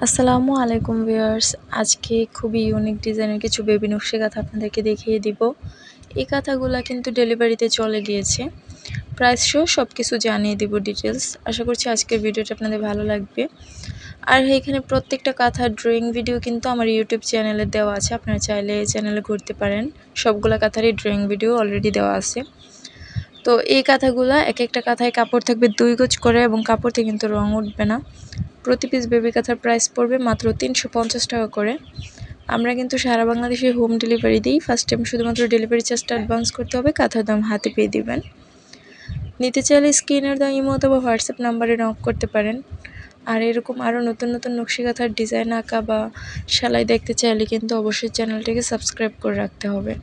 আসসালামু আলাইকুম ভিউয়ার্স। আজকে খুবই ইউনিক ডিজাইনের কিছু বেবি নকশি কাঁথা আপনাদেরকে দেখিয়ে দিব। এই কাঁথাগুলা কিন্তু ডেলিভারিতে চলে গিয়েছে। প্রাইস সহ সব কিছু জানিয়ে দিব ডিটেলস। আশা করছি আজকের ভিডিওটা আপনাদের ভালো লাগবে। আর এখানে প্রত্যেকটা কাঁথার ড্রয়িং ভিডিও কিন্তু আমার ইউটিউব চ্যানেলে দেওয়া আছে, আপনারা চাইলে এই চ্যানেলে ঘুরতে পারেন। সবগুলা কাঁথারই ড্রয়িং ভিডিও অলরেডি দেওয়া আছে। তো এই কাঁথাগুলা এক একটা কাঁথায় কাপড় থাকবে 2 গজ করে এবং কাপড়তে কিন্তু রং উঠবে না। প্রতি পিস বেবি কাঁথার প্রাইস পড়বে মাত্র 350 টাকা করে। আমরা কিন্তু সারা বাংলাদেশে হোম ডেলিভারি দিই। ফার্স্ট টাইম শুধুমাত্র ডেলিভারি চার্জটা অ্যাডভান্স করতে হবে, কাঁথার দাম হাতে পেয়ে দিবেন। নিতে চাইলে স্ক্রিনের দাম ইমো অথবা হোয়াটসঅ্যাপ নাম্বারে নক করতে পারেন। আর এরকম আরও নতুন নতুন নকশি কাঁথার ডিজাইন আঁকা বা সেলাই দেখতে চাইলে কিন্তু অবশ্যই চ্যানেলটিকে সাবস্ক্রাইব করে রাখতে হবে।